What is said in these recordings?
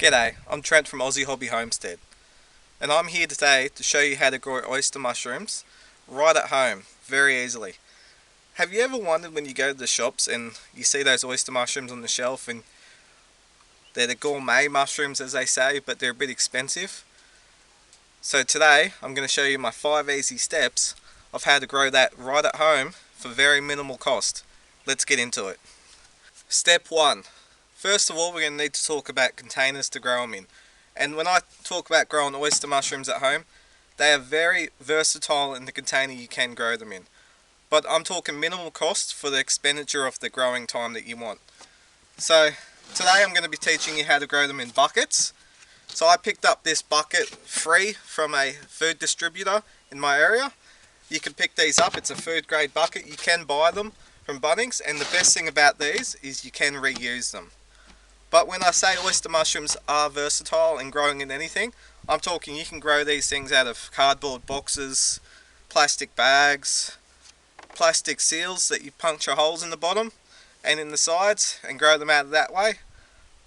G'day, I'm Trent from Aussie Hobby Homestead, and I'm here today to show you how to grow oyster mushrooms right at home, very easily. Have you ever wondered when you go to the shops and you see those oyster mushrooms on the shelf and they're the gourmet mushrooms as they say, but they're a bit expensive? So today I'm going to show you my 5 easy steps of how to grow that right at home for very minimal cost. Let's get into it. Step 1. First of all, we're going to need to talk about containers to grow them in. And when I talk about growing oyster mushrooms at home, they are very versatile in the container you can grow them in. But I'm talking minimal cost for the expenditure of the growing time that you want. So today I'm going to be teaching you how to grow them in buckets. So I picked up this bucket free from a food distributor in my area. You can pick these up, it's a food grade bucket. You can buy them from Bunnings, and the best thing about these is you can reuse them. But when I say oyster mushrooms are versatile and growing in anything, I'm talking you can grow these things out of cardboard boxes, plastic bags, plastic seals that you puncture holes in the bottom and in the sides and grow them out that way.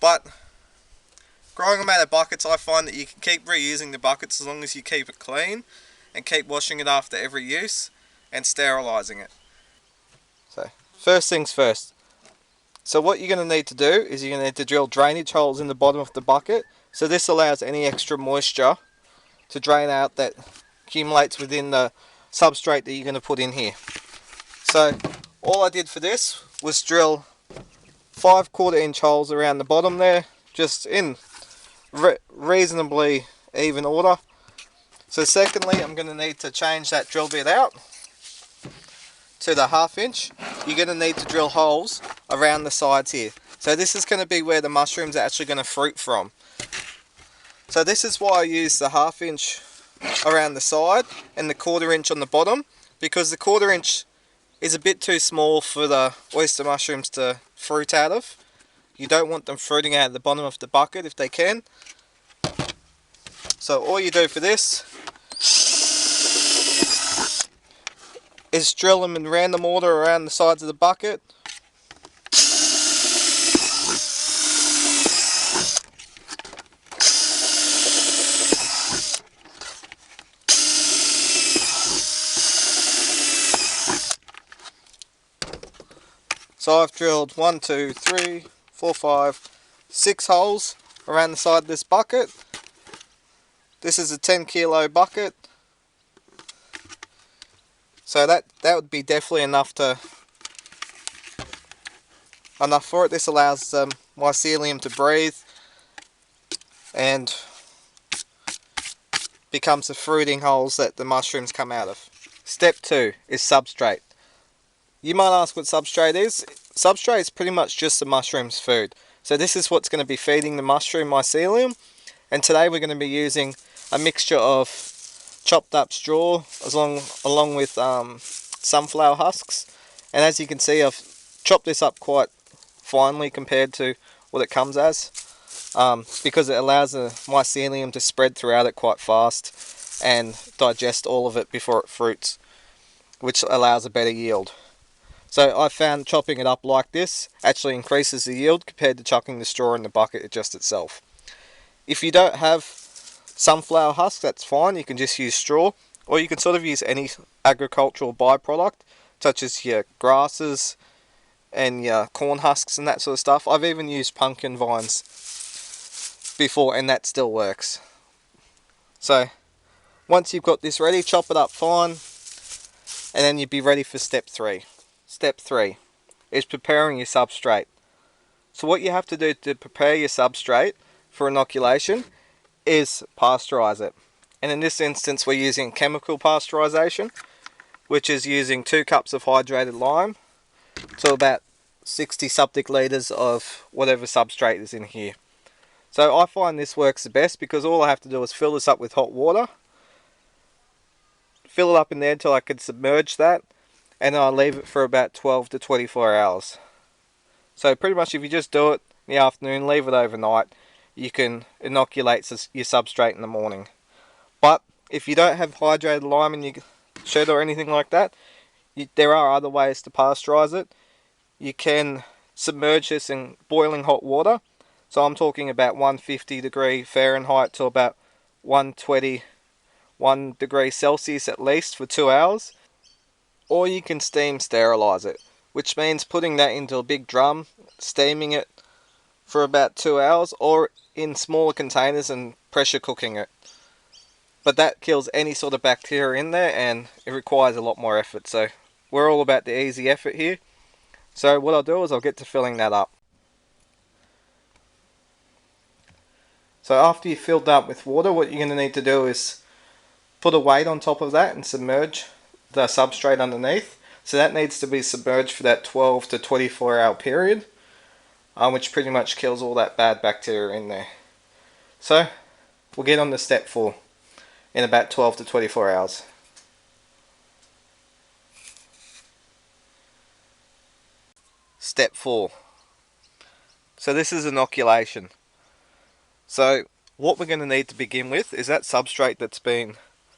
But growing them out of buckets, I find that you can keep reusing the buckets as long as you keep it clean and keep washing it after every use and sterilising it. So first things first. So what you're going to need to do is you're going to need to drill drainage holes in the bottom of the bucket. So this allows any extra moisture to drain out that accumulates within the substrate that you're going to put in here. So all I did for this was drill 5 1/4 inch holes around the bottom there, just in reasonably even order. So secondly, I'm going to need to change that drill bit out to the 1/2 inch. You're going to need to drill holes around the sides here. So this is going to be where the mushrooms are actually going to fruit from. So this is why I use the 1/2 inch around the side and the 1/4 inch on the bottom, because the 1/4 inch is a bit too small for the oyster mushrooms to fruit out of. You don't want them fruiting out of the bottom of the bucket if they can. So all you do for this is drill them in random order around the sides of the bucket. So I've drilled 1, 2, 3, 4, 5, 6 holes around the side of this bucket. This is a 10 kilo bucket. So that would be definitely enough for it. This allows mycelium to breathe and becomes the fruiting holes that the mushrooms come out of. Step 2 is substrate. You might ask what substrate is. Substrate is pretty much just the mushroom's food. So this is what's going to be feeding the mushroom mycelium. And today we're going to be using a mixture of chopped up straw along with sunflower husks. And as you can see, I've chopped this up quite finely compared to what it comes as, because it allows the mycelium to spread throughout it quite fast and digest all of it before it fruits, which allows a better yield. So I found chopping it up like this actually increases the yield compared to chucking the straw in the bucket just itself. If you don't have sunflower husk, that's fine, you can just use straw, or you can sort of use any agricultural byproduct such as your grasses and your corn husks and that sort of stuff. I've even used pumpkin vines before and that still works. So once you've got this ready, chop it up fine, and then you'd be ready for step 3. Step 3 is preparing your substrate. So what you have to do to prepare your substrate for inoculation is pasteurize it. And in this instance we're using chemical pasteurization, which is using 2 cups of hydrated lime to about 60 septic litres of whatever substrate is in here. So I find this works the best because all I have to do is fill this up with hot water, fill it up in there until I can submerge that, and then I leave it for about 12 to 24 hours. So pretty much if you just do it in the afternoon, leave it overnight, you can inoculate your substrate in the morning. But if you don't have hydrated lime in your shed or anything like that, there are other ways to pasteurize it. You can submerge this in boiling hot water. So I'm talking about 150 Fahrenheit to about 121 degrees Celsius at least for 2 hours. Or you can steam sterilize it, which means putting that into a big drum, steaming it for about 2 hours, or in smaller containers and pressure cooking it. But that kills any sort of bacteria in there, and it requires a lot more effort. So we're all about the easy effort here. So what I'll do is I'll get to filling that up. So after you've filled up with water, what you're going to need to do is put a weight on top of that and submerge the substrate underneath. So that needs to be submerged for that 12 to 24 hour period, which pretty much kills all that bad bacteria in there. So we'll get on to step 4 in about 12 to 24 hours. Step 4. So this is inoculation. So what we're going to need to begin with is that substrate that's been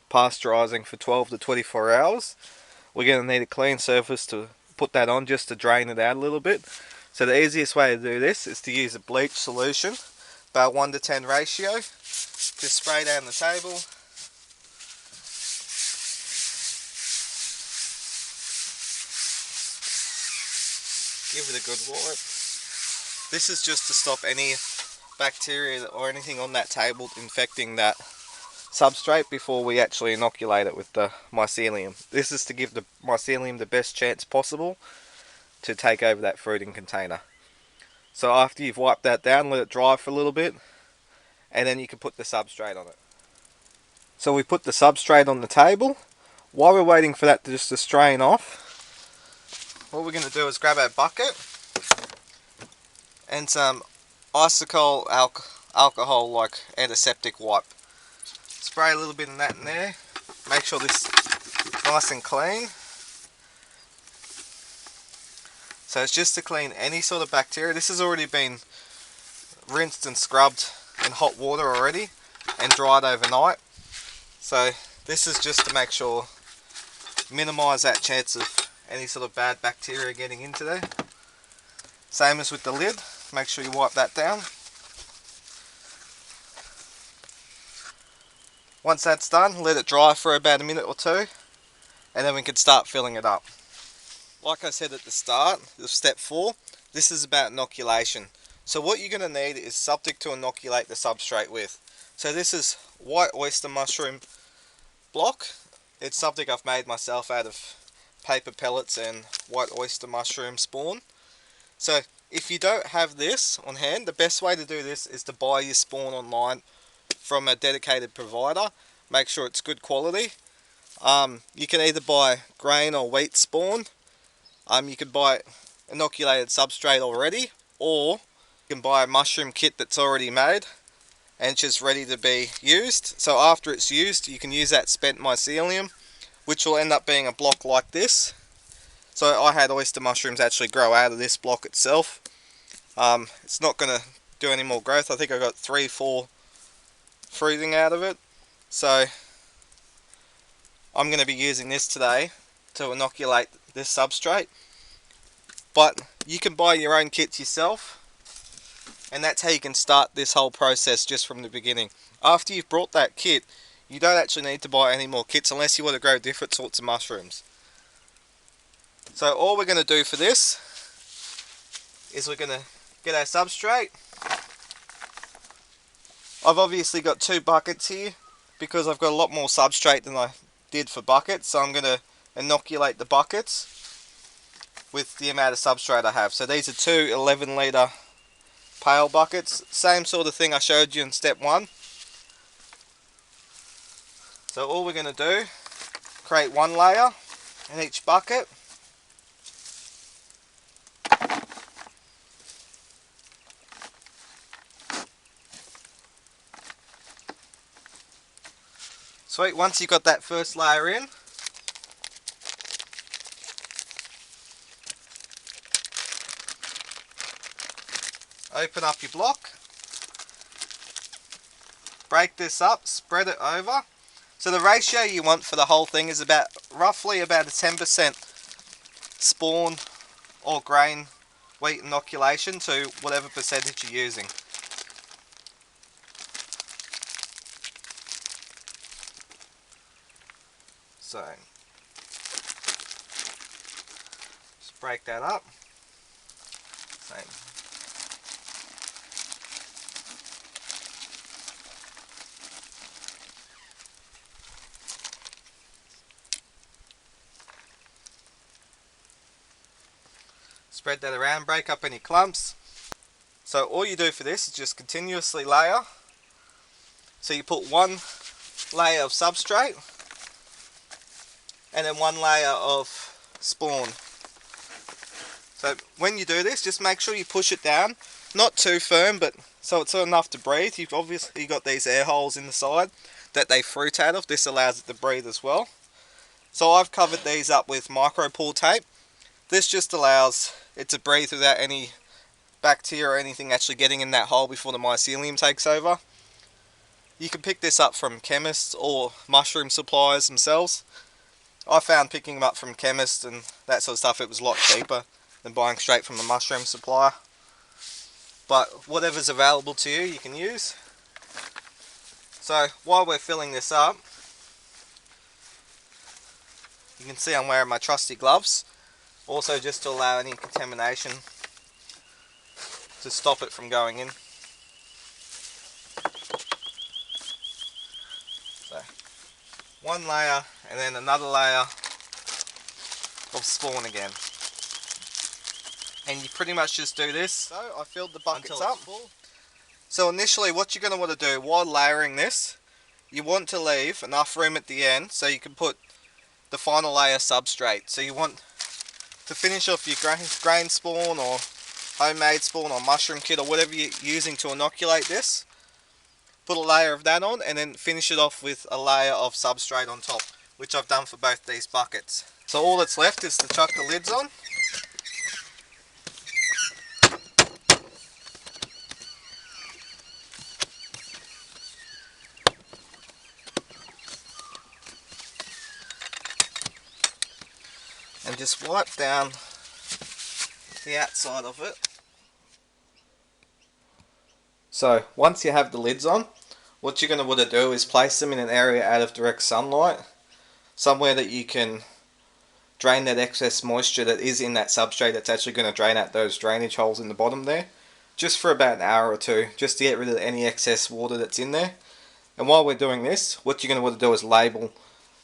pasteurizing for 12 to 24 hours. We're going to need a clean surface to put that on, just to drain it out a little bit. So the easiest way to do this is to use a bleach solution, about 1 to 10 ratio. Just spray down the table. Give it a good wipe. This is just to stop any bacteria or anything on that table infecting that substrate before we actually inoculate it with the mycelium. This is to give the mycelium the best chance possible to take over that fruiting container. So after you've wiped that down, let it dry for a little bit, and then you can put the substrate on it. So we put the substrate on the table. While we're waiting for that to strain off, what we're going to do is grab our bucket and some isocol alcohol like antiseptic wipe. Spray a little bit of that in there. Make sure this is nice and clean. So it's just to clean any sort of bacteria. This has already been rinsed and scrubbed in hot water already and dried overnight. So this is just to make sure, minimize that chance of any sort of bad bacteria getting into there. Same as with the lid, make sure you wipe that down. Once that's done, let it dry for about a minute or two, and then we can start filling it up. Like I said at the start of step 4, this is about inoculation. So what you're going to need is something to inoculate the substrate with. So this is white oyster mushroom block. It's something I've made myself out of paper pellets and white oyster mushroom spawn. So if you don't have this on hand, the best way to do this is to buy your spawn online from a dedicated provider. Make sure it's good quality. You can either buy grain or wheat spawn. You can buy inoculated substrate already, or you can buy a mushroom kit that's already made and it's just ready to be used. So after it's used, you can use that spent mycelium, which will end up being a block like this. So I had oyster mushrooms actually grow out of this block itself. It's not going to do any more growth. I think I got 3-4 fruiting out of it. So I'm going to be using this today to inoculate this substrate. But you can buy your own kits yourself, and that's how you can start this whole process just from the beginning. After you've brought that kit, you don't actually need to buy any more kits unless you want to grow different sorts of mushrooms. So all we're going to do for this is we're going to get our substrate. I've obviously got 2 buckets here because I've got a lot more substrate than I did for buckets, so I'm going to inoculate the buckets with the amount of substrate I have. So these are 2 11 litre pail buckets, same sort of thing I showed you in step 1. So all we're going to do, create 1 layer in each bucket. Sweet, once you've got that first layer in, open up your block, break this up, spread it over. So the ratio you want for the whole thing is roughly about a 10% spawn or grain wheat inoculation to whatever percentage you're using. So just break that up. Same. Spread that around, break up any clumps. So all you do for this is just continuously layer. So you put one layer of substrate and then one layer of spawn. So when you do this, just make sure you push it down, not too firm, but so it's enough to breathe. You've obviously got these air holes in the side that they fruit out of. This allows it to breathe as well. So I've covered these up with micro pull tape. This just allows it to breathe without any bacteria or anything actually getting in that hole before the mycelium takes over. You can pick this up from chemists or mushroom suppliers themselves. I found picking them up from chemists and that sort of stuff, it was a lot cheaper than buying straight from a mushroom supplier. But whatever's available to you, you can use. So while we're filling this up, you can see I'm wearing my trusty gloves. Also just to allow any contamination to stop it from going in. So one layer and then another layer of spawn again. And you pretty much just do this. So I filled the buckets up. So initially what you're going to want to do while layering this, you want to leave enough room at the end so you can put the final layer substrate. So you want to finish off your grain spawn or homemade spawn or mushroom kit or whatever you're using to inoculate this. Put a layer of that on and then finish it off with a layer of substrate on top, which I've done for both these buckets. So all that's left is to chuck the lids on. And just wipe down the outside of it. So once you have the lids on, what you're going to want to do is place them in an area out of direct sunlight, somewhere that you can drain that excess moisture that is in that substrate that's actually going to drain out those drainage holes in the bottom there, just for about an hour or two, just to get rid of any excess water that's in there. And while we're doing this, what you're going to want to do is label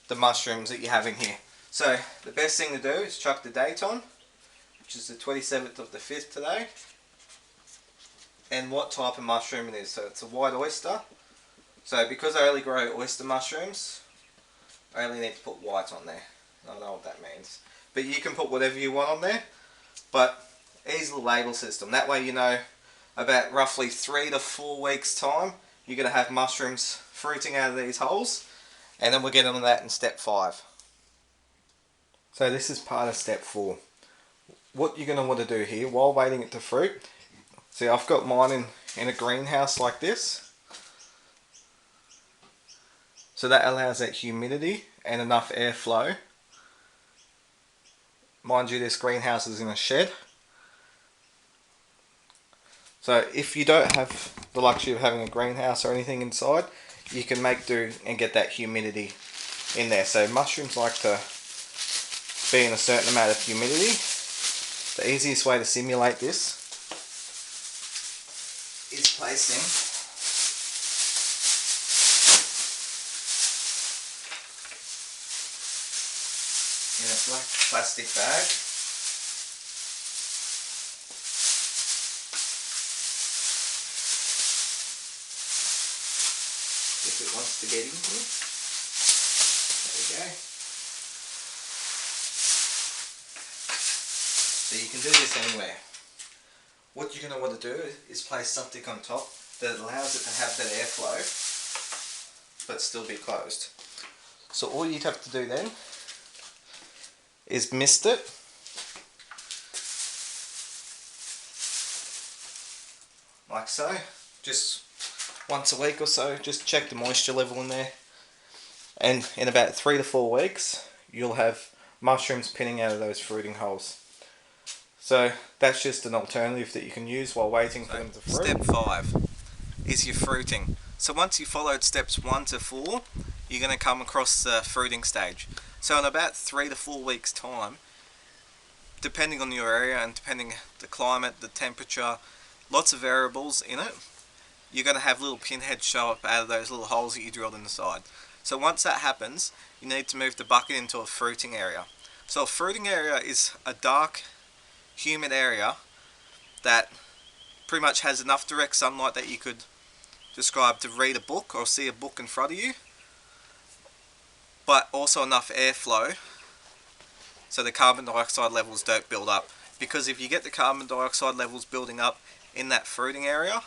the mushrooms that you have in here. So the best thing to do is chuck the date on, which is the 27th of the 5th today, and what type of mushroom it is. So it's a white oyster. So because I only grow oyster mushrooms, I only need to put white on there. I don't know what that means. But you can put whatever you want on there. But easy label system. That way you know about roughly 3 to 4 weeks time you're going to have mushrooms fruiting out of these holes. And then we'll get on that in step 5. So this is part of step 4. What you're going to want to do here while waiting it to fruit. See, I've got mine in a greenhouse like this. So that allows that humidity and enough airflow. Mind you, this greenhouse is in a shed. So if you don't have the luxury of having a greenhouse or anything inside, you can make do and get that humidity in there. So mushrooms like to be in a certain amount of humidity. The easiest way to simulate this is placing in a black plastic bag. If it wants to get in here. There we go. So you can do this anywhere. What you're going to want to do is place something on top that allows it to have that airflow but still be closed. So all you'd have to do then is mist it. Like so. Just once a week or so, just check the moisture level in there. And in about 3 to 4 weeks, you'll have mushrooms pinning out of those fruiting holes. So that's just an alternative that you can use while waiting for them to fruit. Step 5 is your fruiting. So once you've followed steps 1 to 4, you're going to come across the fruiting stage. So in about 3 to 4 weeks time, depending on your area and depending the climate, the temperature, lots of variables in it, you're going to have little pinheads show up out of those little holes that you drilled in the side. So once that happens, you need to move the bucket into a fruiting area. So a fruiting area is a dark, humid area that pretty much has enough direct sunlight that you could describe to read a book or see a book in front of you, but also enough airflow so the carbon dioxide levels don't build up. Because if you get the carbon dioxide levels building up in that fruiting area,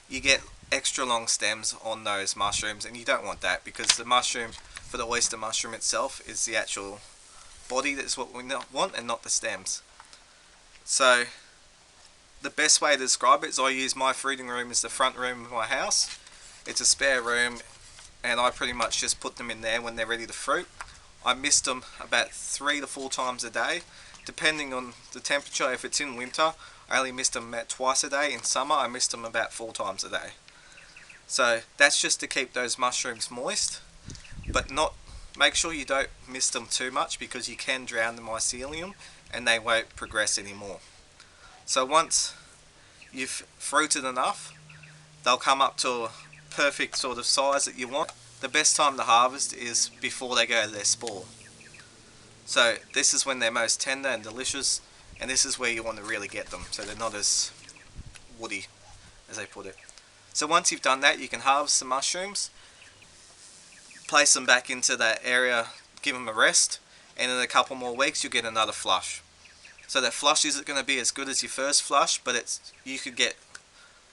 you get extra long stems on those mushrooms, and you don't want that, because the mushroom, for the oyster mushroom itself, is the actual body that's what we want and not the stems. So the best way to describe it is I use my fruiting room as the front room of my house. It's a spare room, and I pretty much just put them in there when they're ready to fruit. I mist them about 3 to 4 times a day, depending on the temperature. If it's in winter, I only mist them about twice a day. In summer, I mist them about 4 times a day. So that's just to keep those mushrooms moist, but not. Make sure you don't mist them too much, because you can drown the mycelium and they won't progress anymore. So once you've fruited enough, they'll come up to a perfect sort of size that you want. The best time to harvest is before they go to their spore. So this is when they're most tender and delicious, and this is where you want to really get them, so they're not as woody, as they put it. So once you've done that, you can harvest the mushrooms, place them back into that area, give them a rest, and in a couple more weeks you'll get another flush. So that flush isn't going to be as good as your first flush, but you could get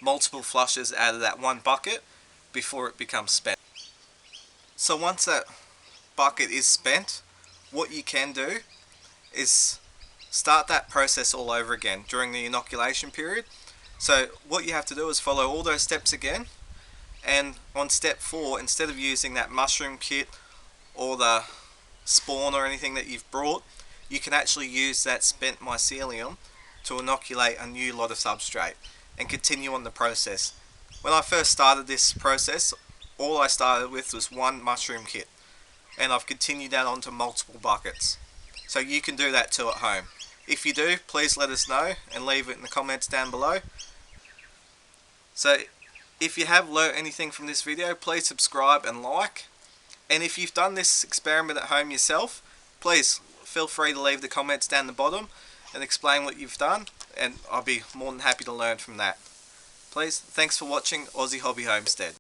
multiple flushes out of that one bucket before it becomes spent. So once that bucket is spent, what you can do is start that process all over again during the inoculation period. So what you have to do is follow all those steps again, and on step 4, instead of using that mushroom kit or the spawn or anything that you've brought, you can actually use that spent mycelium to inoculate a new lot of substrate and continue on the process. When I first started this process, all I started with was one mushroom kit, and I've continued that onto multiple buckets. So you can do that too at home. If you do, please let us know and leave it in the comments down below. So if you have learnt anything from this video, please subscribe and like. And if you've done this experiment at home yourself, please feel free to leave the comments down the bottom and explain what you've done, and I'll be more than happy to learn from that. Please, thanks for watching Aussie Hobby Homestead.